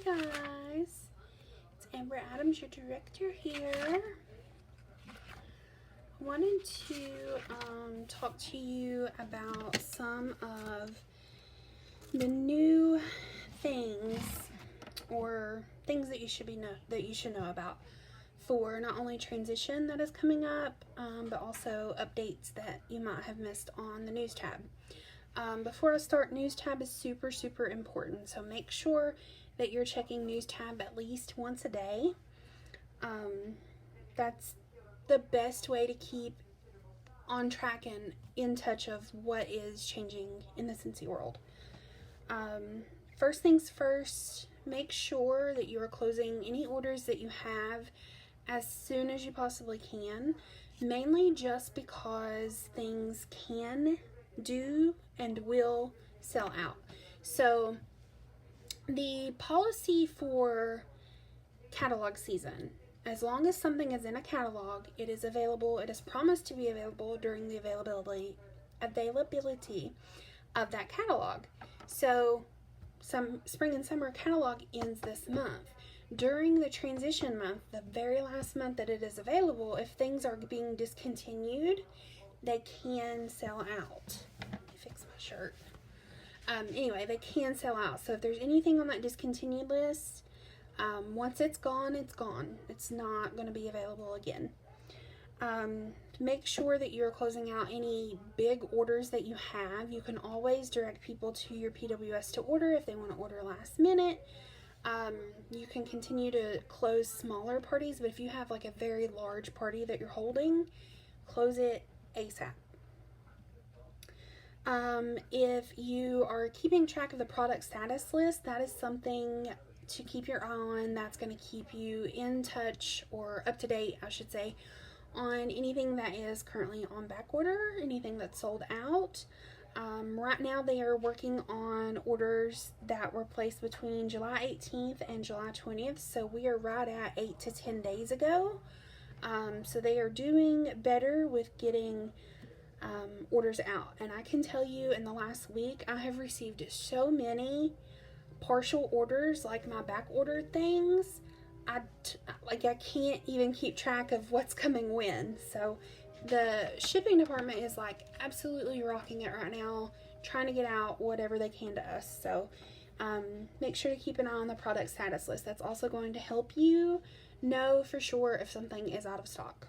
guys, it's Amber Adams, your director here. I wanted to talk to you about some of the new things or things that you should know about for not only transition that is coming up, but also updates that you might have missed on the news tab. Before I start, news tab is super important, so make sure that you're checking news tab at least once a day. That's the best way to keep on track and in touch of what is changing in the Scentsy world. First things first, make sure that you are closing any orders that you have as soon as you possibly can, mainly just because things can do and will sell out. So the policy for catalog season, as long as something is in a catalog, it is available, it is promised to be available during the availability of that catalog. So some spring and summer catalog ends this month. During the transition month, the very last month that it is available, if things are being discontinued, they can sell out. Let me fix my shirt. Anyway, they can sell out. So if there's anything on that discontinued list, once it's gone, it's gone. It's not going to be available again. Make sure that you're closing out any big orders that you have. You can always direct people to your PWS to order if they want to order last minute. You can continue to close smaller parties, but if you have like a very large party that you're holding, close it ASAP. If you are keeping track of the product status list, that is something to keep your eye on. That's going to keep you in touch, or up to date, I should say, on anything that is currently on back order, anything that's sold out. Right now they are working on orders that were placed between July 18th and July 20th, so we are right at 8 to 10 days ago. So they are doing better with getting orders out, and I can tell you in the last week I have received so many partial orders, like my back ordered things. I can't even keep track of what's coming when. So the shipping department is like absolutely rocking it right now, trying to get out whatever they can to us. So make sure to keep an eye on the product status list. That's also going to help you know for sure if something is out of stock.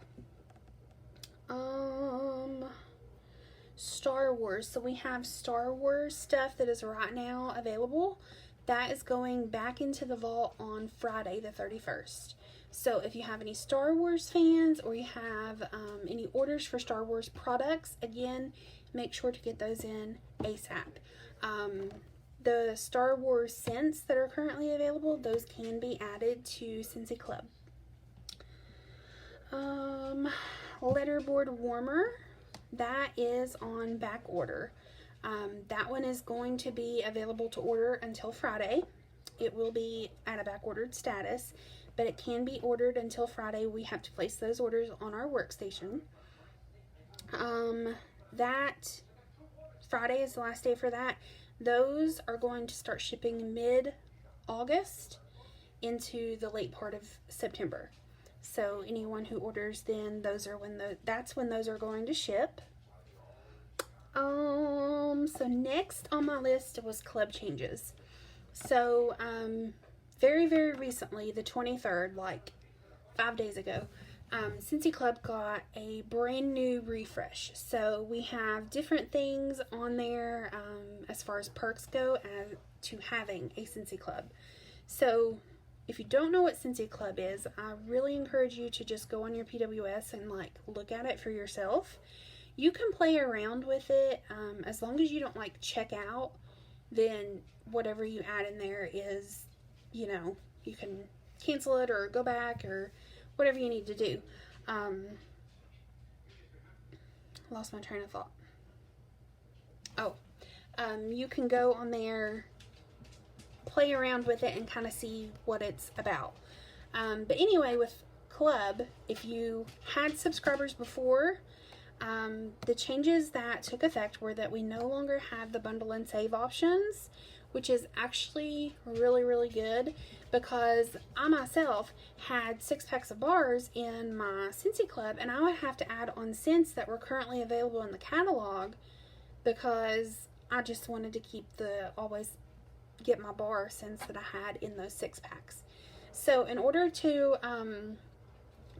Star Wars. So we have Star Wars stuff that is right now available. That is going back into the vault on Friday the 31st. So if you have any Star Wars fans, or you have any orders for Star Wars products, again, make sure to get those in ASAP. The Star Wars scents that are currently available, those can be added to Scentsy Club. Letterboard warmer, that is on back order. That one is going to be available to order until Friday. It will be at a back ordered status, but it can be ordered until Friday. We have to place those orders on our workstation. That Friday is the last day for that. Those are going to start shipping mid-August into the late part of September. So anyone who orders then, that's when those are going to ship. So next on my list was club changes. So very recently, the 23rd, like 5 days ago, Scentsy Club got a brand new refresh. So we have different things on there as far as perks go as to having a Scentsy Club. So if you don't know what Scentsy Club is, I really encourage you to just go on your PWS and like look at it for yourself. You can play around with it as long as you don't like check out. Then whatever you add in there is, you know, you can cancel it or go back or whatever you need to do. Lost my train of thought. You can go on there, play around with it, and kind of see what it's about. But anyway, with Club, if you had subscribers before, the changes that took effect were that we no longer have the bundle and save options. which is actually really, really good because I myself had 6 packs of bars in my Scentsy Club, and I would have to add on scents that were currently available in the catalog because I just wanted to always get my bar scents that I had in those 6 packs. So in order to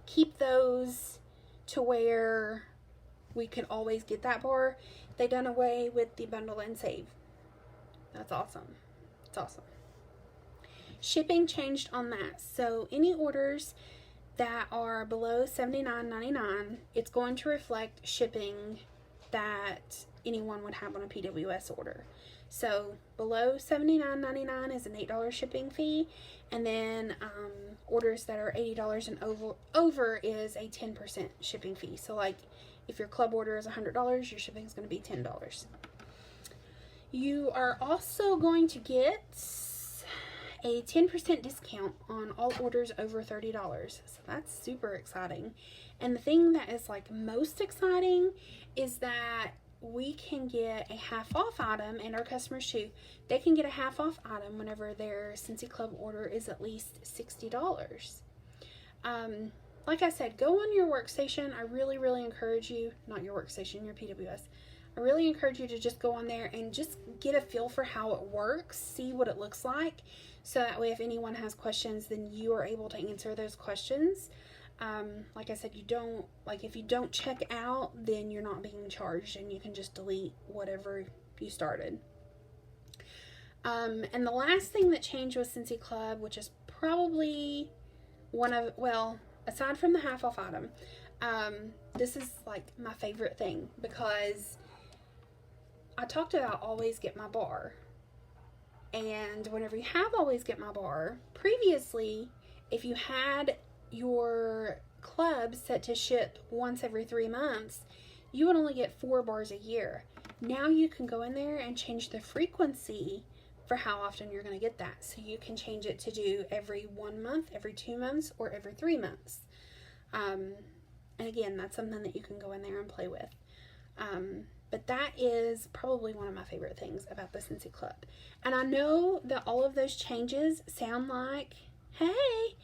keep those to where we could always get that bar, they done away with the bundle and save. That's awesome. It's awesome. Shipping changed on that. So any orders that are below $79.99, it's going to reflect shipping that anyone would have on a PWS order. So below $79.99 is an $8 shipping fee, and then orders that are $80 and over is a 10% shipping fee. So like if your club order is $100, your shipping is going to be $10. You are also going to get a 10% discount on all orders over $30. So that's super exciting. And the thing that is like most exciting is that we can get a half off item, and our customers too, they can get a half off item whenever their Scentsy Club order is at least $60. Like I said, go on your workstation. I really, really encourage you, not your workstation, your PWS. I really encourage you to just go on there and just get a feel for how it works, see what it looks like, so that way if anyone has questions, then you are able to answer those questions. Like I said, if you don't check out, then you're not being charged, and you can just delete whatever you started. And the last thing that changed with Scentsy Club, which is probably aside from the half off item, this is like my favorite thing, because I talked about always get my bar. And whenever you have always get my bar, previously, if you had your club set to ship once every 3 months, you would only get 4 bars a year. Now you can go in there and change the frequency for how often you're going to get that. So you can change it to do every 1 month, every 2 months, or every 3 months. And again, that's something that you can go in there and play with. But that is probably one of my favorite things about the Scentsy Club. And I know that all of those changes sound like, hey,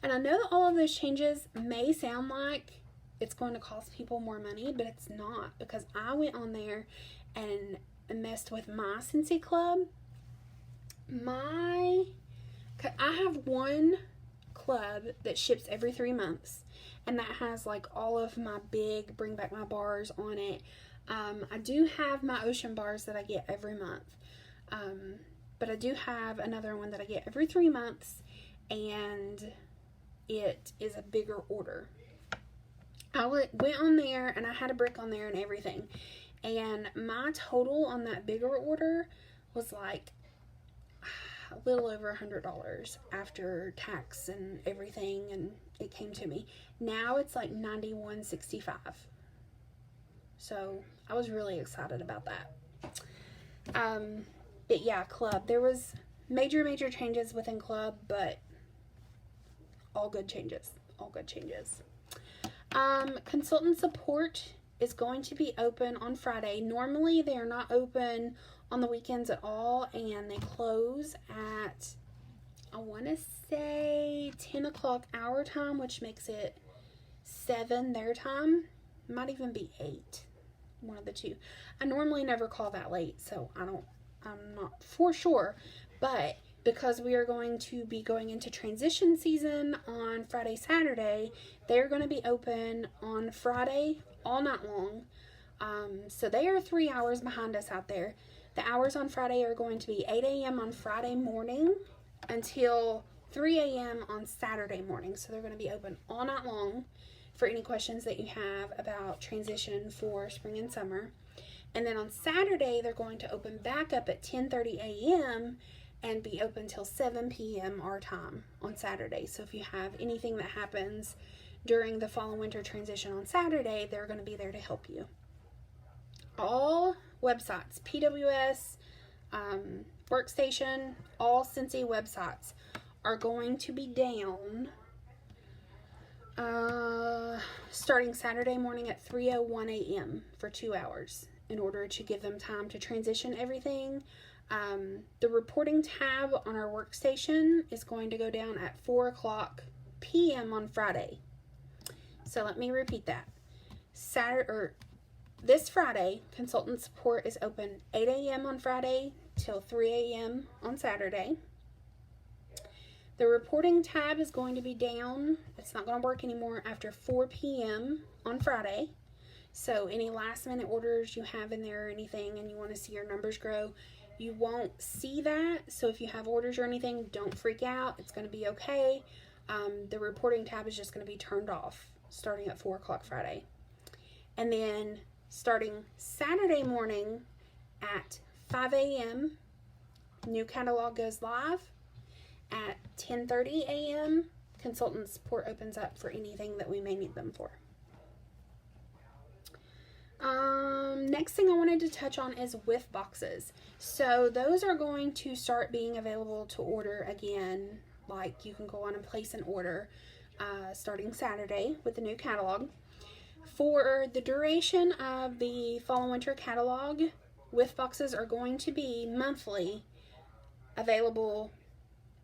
and I know that all of those changes may sound like it's going to cost people more money, but it's not, because I went on there and messed with my Scentsy Club. I have one club that ships every 3 months, and that has like all of my big bring back my bars on it. I do have my ocean bars that I get every month, but I do have another one that I get every 3 months, and it is a bigger order. I went on there and I had a brick on there and everything, and my total on that bigger order was like a little over $100 after tax and everything, and it came to me. Now it's like $91.65. So I was really excited about that. But yeah, Club, there was major changes within Club, but all good changes. Consultant support is going to be open on Friday. Normally they are not open on the weekends at all, and they close at, I want to say 10 o'clock our time, which makes it 7 their time. Might even be 8, one of the two. I normally never call that late, so I'm not for sure, but because we are going to be going into transition season on Friday, Saturday, they're going to be open on Friday all night long. So they are 3 hours behind us out there. The hours on Friday are going to be 8 a.m. on Friday morning until 3 a.m. on Saturday morning. So they're going to be open all night long for any questions that you have about transition for spring and summer. And then on Saturday, they're going to open back up at 10:30 a.m. and be open till 7 p.m. our time on Saturday. So if you have anything that happens during the fall and winter transition on Saturday, they're going to be there to help you. All websites, PWS, Workstation, all Scentsy websites are going to be down starting Saturday morning at 3:01 a.m. for 2 hours in order to give them time to transition everything. The reporting tab on our workstation is going to go down at 4 p.m. on Friday. So let me repeat that. This Friday, consultant support is open 8 a.m. on Friday till 3 a.m. on Saturday. The reporting tab is going to be down. It's not going to work anymore after 4 p.m. on Friday. So any last minute orders you have in there or anything and you want to see your numbers grow, you won't see that. So if you have orders or anything, don't freak out. It's going to be okay. The reporting tab is just going to be turned off starting at 4 o'clock Friday. And then starting Saturday morning at 5 a.m., new catalog goes live. At 10:30 a.m., consultant support opens up for anything that we may need them for. Next thing I wanted to touch on is whiff boxes. So those are going to start being available to order again. Like, you can go on and place an order starting Saturday with the new catalog. For the duration of the fall and winter catalog, whiff boxes are going to be monthly available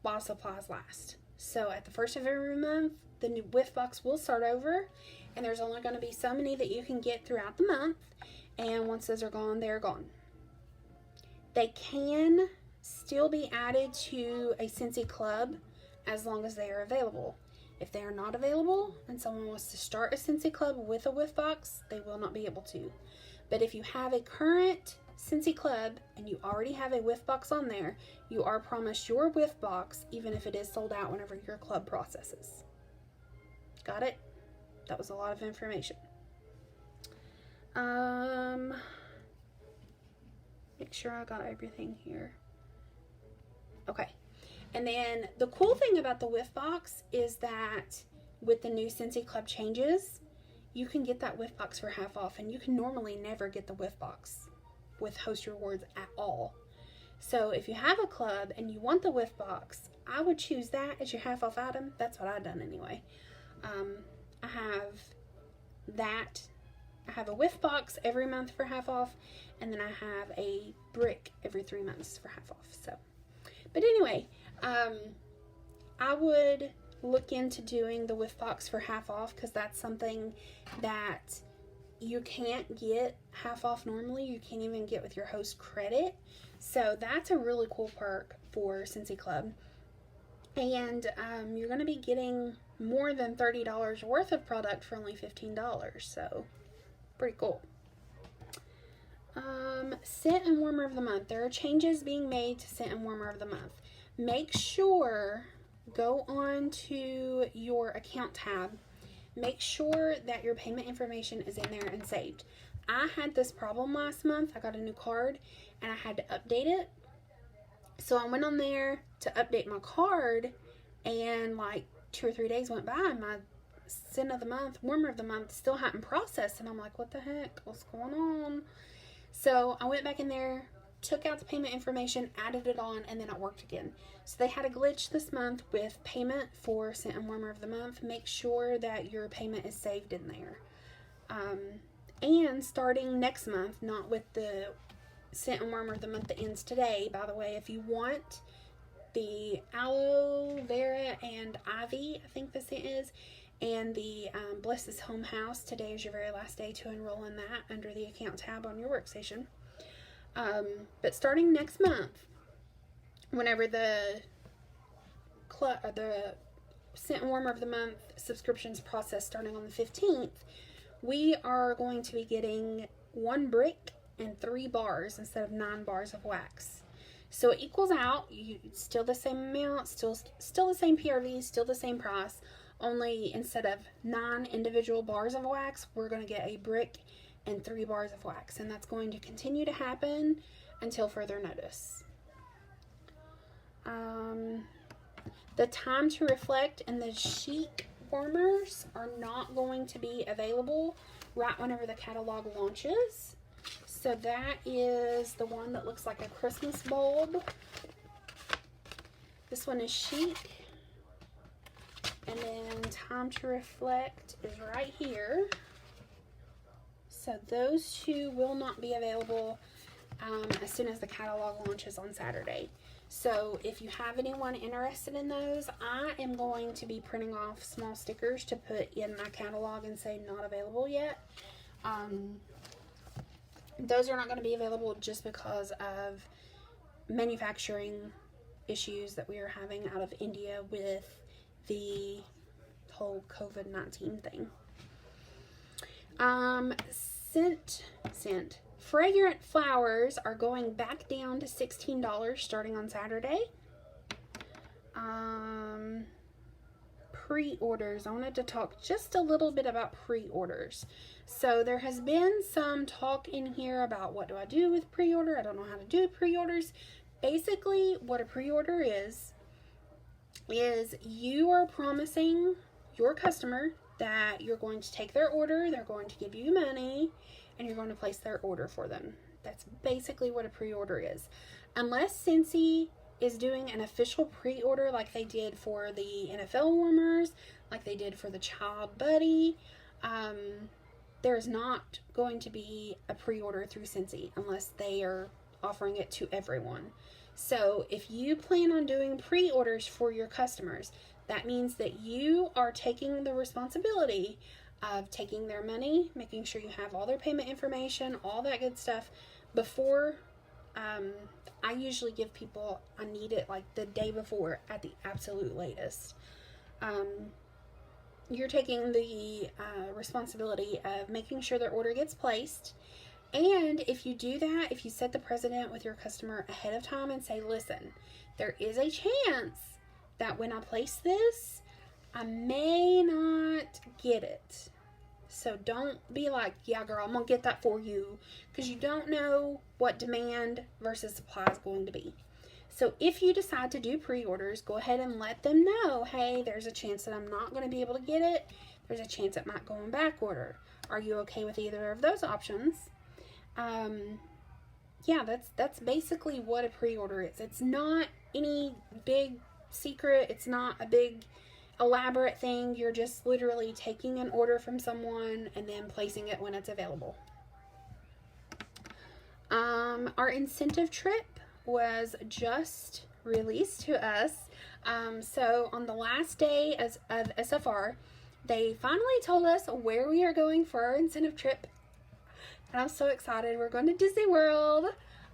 while supplies last. So at the first of every month, the new whiff box will start over, and there's only going to be so many that you can get throughout the month, and once those are gone, they're gone. They can still be added to a Scentsy Club as long as they are available. If they are not available and someone wants to start a Scentsy Club with a whiff box, they will not be able to. But if you have a current Scentsy Club and you already have a whiff box on there, you are promised your whiff box even if it is sold out whenever your club processes. Got it? That was a lot of information. Make sure I got everything here. Okay. And then the cool thing about the whiff box is that with the new Scentsy Club changes, you can get that whiff box for half off, and you can normally never get the whiff box with Host Rewards at all. So if you have a club and you want the whiff box, I would choose that as your half off item. That's what I've done anyway. I have that. I have a whiff box every month for half off, and then I have a brick every 3 months for half off. So, but anyway, I would look into doing the whiff box for half off, because that's something that you can't get half off normally. You can't even get with your host credit. So that's a really cool perk for Scentsy Club. And you're going to be getting more than $30 worth of product for only $15. So pretty cool. Scent and Warmer of the Month. There are changes being made to Scent and Warmer of the Month. Make sure, go on to your account tab. Make sure that your payment information is in there and saved. I had this problem last month. I got a new card and I had to update it. So I went on there to update my card, and like 2 or 3 days went by and my Scent of the Month, Warmer of the Month still hadn't processed. And I'm like, what the heck? What's going on? So I went back in there, took out the payment information, added it on, and then it worked again. So they had a glitch this month with payment for Scent and Warmer of the Month. Make sure that your payment is saved in there. And starting next month, not with the Scent and Warmer of the Month that ends today. By the way, if you want the aloe vera and ivy, I think this is, and the Bless This Home House, today is your very last day to enroll in that under the account tab on your workstation. But starting next month, whenever the Scent and Warmer of the Month subscriptions process starting on the 15th, we are going to be getting 1 brick and 3 bars instead of 9 bars of wax. So it equals out. Still the same amount, still the same PRV, still the same price. Only instead of 9 individual bars of wax, we're going to get a brick and 3 bars of wax, and that's going to continue to happen until further notice. The Time to Reflect and the Chic warmers are not going to be available right whenever the catalog launches. So that is the one that looks like a Christmas bulb. This one is Chic. And then Time to Reflect is right here. So those two will not be available as soon as the catalog launches on Saturday. So if you have anyone interested in those, I am going to be printing off small stickers to put in my catalog and say not available yet. Those are not going to be available just because of manufacturing issues that we are having out of India with the whole COVID-19 thing. Scent. Fragrant flowers are going back down to $16 starting on Saturday. Pre-orders. I wanted to talk just a little bit about pre-orders. So there has been some talk in here about what do I do with pre-order. I don't know how to do pre-orders. Basically, what a pre-order is you are promising your customer that you're going to take their order, they're going to give you money, and you're going to place their order for them. That's basically what a pre-order is. Unless Scentsy is doing an official pre-order like they did for the NFL warmers, like they did for the Child Buddy, there's not going to be a pre-order through Scentsy unless they are offering it to everyone. So if you plan on doing pre-orders for your customers, that means that you are taking the responsibility of taking their money, making sure you have all their payment information, all that good stuff before. I usually give people, I need it like the day before at the absolute latest. You're taking the responsibility of making sure their order gets placed. And if you do that, if you set the precedent with your customer ahead of time and say, listen, there is a chance that when I place this, I may not get it. So don't be like, yeah, girl, I'm going to get that for you. Because you don't know what demand versus supply is going to be. So if you decide to do pre-orders, go ahead and let them know, hey, there's a chance that I'm not going to be able to get it. There's a chance it might go on back order. Are you okay with either of those options? Yeah, that's basically what a pre-order is. It's not any big secret. It's not a big elaborate thing. You're just literally taking an order from someone and then placing it when it's available. Our incentive trip was just released to us. So on the last day of SFR, they finally told us where we are going for our incentive trip. And I'm so excited. We're going to Disney World.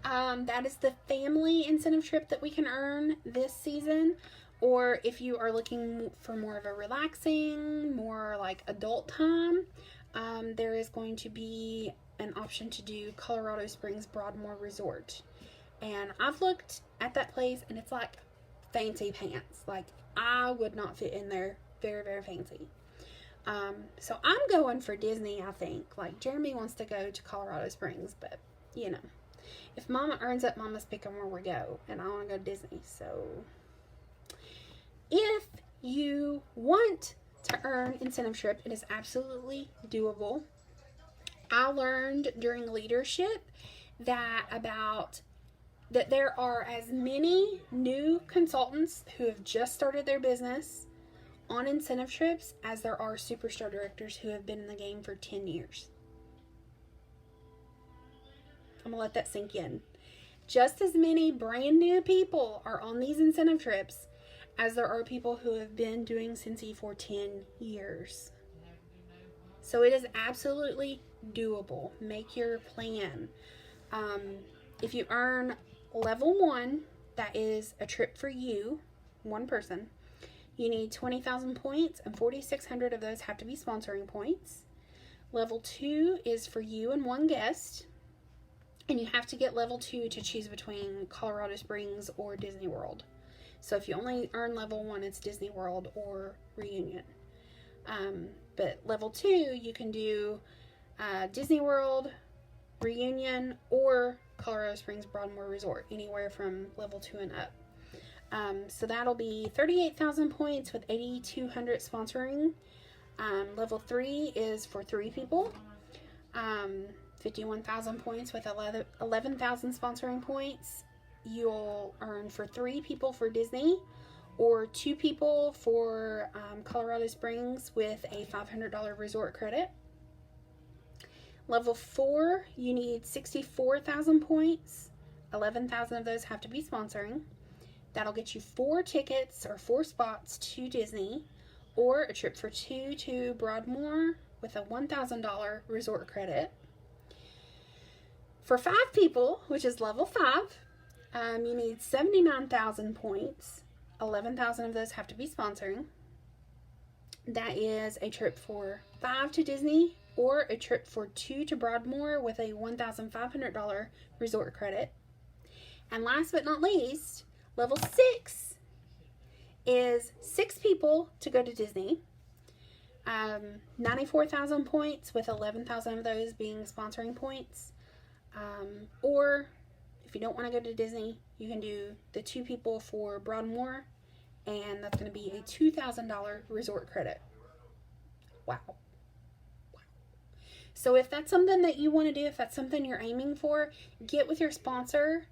That is the family incentive trip that we can earn this season. Or if you are looking for more of a relaxing, more like adult time, there is going to be an option to do Colorado Springs Broadmoor Resort. And I've looked at that place and it's like fancy pants. Like I would not fit in there. Very, very fancy. So I'm going for Disney, I think. Like Jeremy wants to go to Colorado Springs, but you know, if Mama earns it, Mama's picking where we go, and I want to go to Disney. So if you want to earn incentive trip, it is absolutely doable. I learned during leadership that there are as many new consultants who have just started their business on incentive trips as there are superstar directors who have been in the game for 10 years. I'm going to let that sink in. Just as many brand new people are on these incentive trips as there are people who have been doing Scentsy for 10 years. So it is absolutely doable. Make your plan. If you earn level 1, that is a trip for you, one person. You need 20,000 points, and 4,600 of those have to be sponsoring points. Level 2 is for you and one guest, and you have to get level 2 to choose between Colorado Springs or Disney World. So if you only earn level 1, it's Disney World or Reunion. But level 2, you can do Disney World, Reunion, or Colorado Springs Broadmoor Resort, anywhere from level 2 and up. So that'll be 38,000 points with 8,200 sponsoring. Level 3 is for 3 people. 51,000 points with 11,000 sponsoring points. You'll earn for 3 people for Disney, or 2 people for Colorado Springs with a $500 resort credit. Level 4, you need 64,000 points. 11,000 of those have to be sponsoring. That'll get you 4 tickets or 4 spots to Disney, or a trip for 2 to Broadmoor with a $1,000 resort credit. For 5 people, which is level 5, you need 79,000 points. 11,000 of those have to be sponsoring. That is a trip for 5 to Disney, or a trip for 2 to Broadmoor with a $1,500 resort credit. And last but not least, level 6 is 6 people to go to Disney. 94,000 points, with 11,000 of those being sponsoring points. Or if you don't want to go to Disney, you can do the 2 people for Broadmoor, and that's going to be a $2,000 resort credit. Wow. So if that's something that you want to do, if that's something you're aiming for, get with your sponsor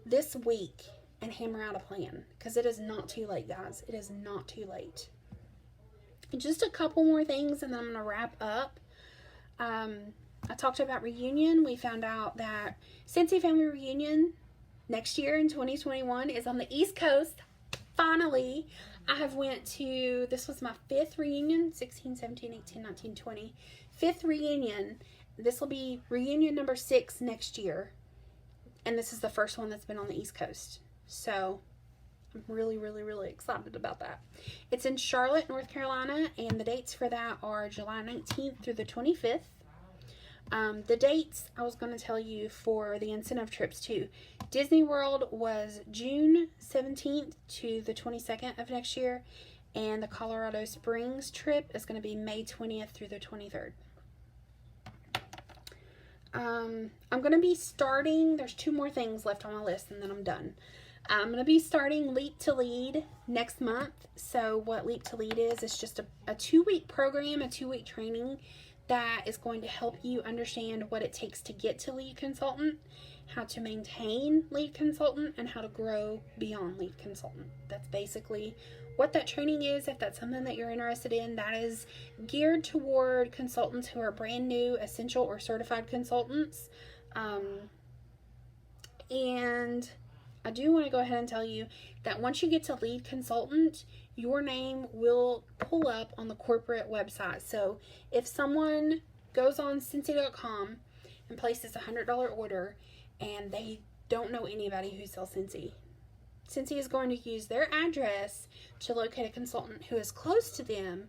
this week and hammer out a plan, because it is not too late, guys. It is not too late. Just a couple more things, and then I'm going to wrap up. I talked about reunion. We found out that Cincy Family Reunion next year in 2021 is on the East Coast. Finally, I have went to, this was my 5th reunion, 16, 17, 18, 19, 20. 5th reunion. This will be reunion number 6 next year. And this is the first one that's been on the East Coast. So, I'm really, really, really excited about that. It's in Charlotte, North Carolina, and the dates for that are July 19th through the 25th. The dates I was going to tell you for the incentive trips too. Disney World was June 17th to the 22nd of next year, and the Colorado Springs trip is going to be May 20th through the 23rd. I'm going to be starting, there's 2 more things left on my list and then I'm done. I'm going to be starting Leap to Lead next month. So what Leap to Lead is just a 2-week program, a 2-week training that is going to help you understand what it takes to get to lead consultant, how to maintain lead consultant, and how to grow beyond lead consultant. That's basically what that training is. If that's something that you're interested in, that is geared toward consultants who are brand new, essential, or certified consultants. And I do want to go ahead and tell you that once you get to lead consultant, your name will pull up on the corporate website. So if someone goes on Cincy.com and places a $100 order and they don't know anybody who sells Cincy, Cincy is going to use their address to locate a consultant who is close to them,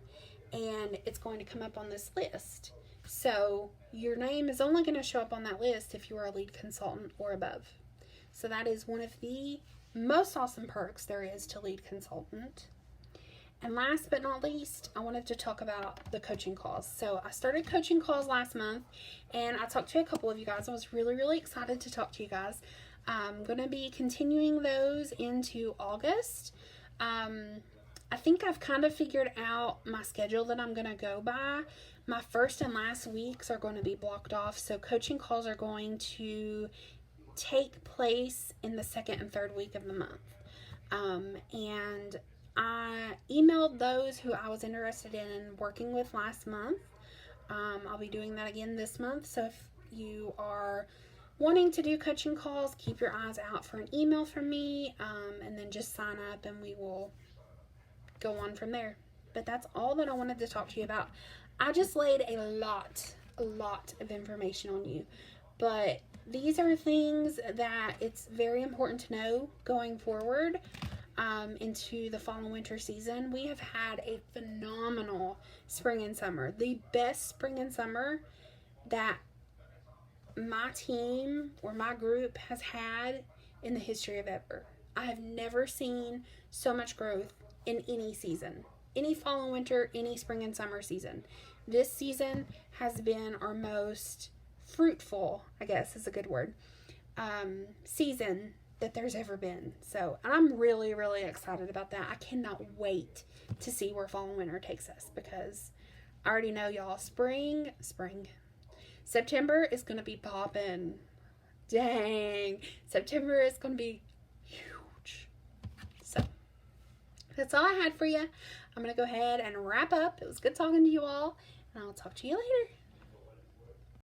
and it's going to come up on this list. So your name is only going to show up on that list if you are a lead consultant or above. So that is one of the most awesome perks there is to lead consultant. And last but not least, I wanted to talk about the coaching calls. So I started coaching calls last month, and I talked to a couple of you guys. I was really, really excited to talk to you guys. I'm going to be continuing those into August. I think I've kind of figured out my schedule that I'm going to go by. My first and last weeks are going to be blocked off. So coaching calls are going to take place in the 2nd and 3rd week of the month. And I emailed those who I was interested in working with last month. I'll be doing that again this month. So if you are wanting to do coaching calls, keep your eyes out for an email from me, and then just sign up and we will go on from there. But that's all that I wanted to talk to you about. I just laid a lot of information on you, but these are things that it's very important to know going forward into the fall and winter season. We have had a phenomenal spring and summer, the best spring and summer that my team or my group has had in the history of ever. I have never seen so much growth in any season, any fall and winter, any spring and summer season. This season has been our most fruitful, I guess is a good word, season that there's ever been. So I'm really, really excited about that. I cannot wait to see where fall and winter takes us, because I already know y'all, September is going to be popping. Dang. September is going to be huge. So that's all I had for you. I'm going to go ahead and wrap up. It was good talking to you all, and I'll talk to you later.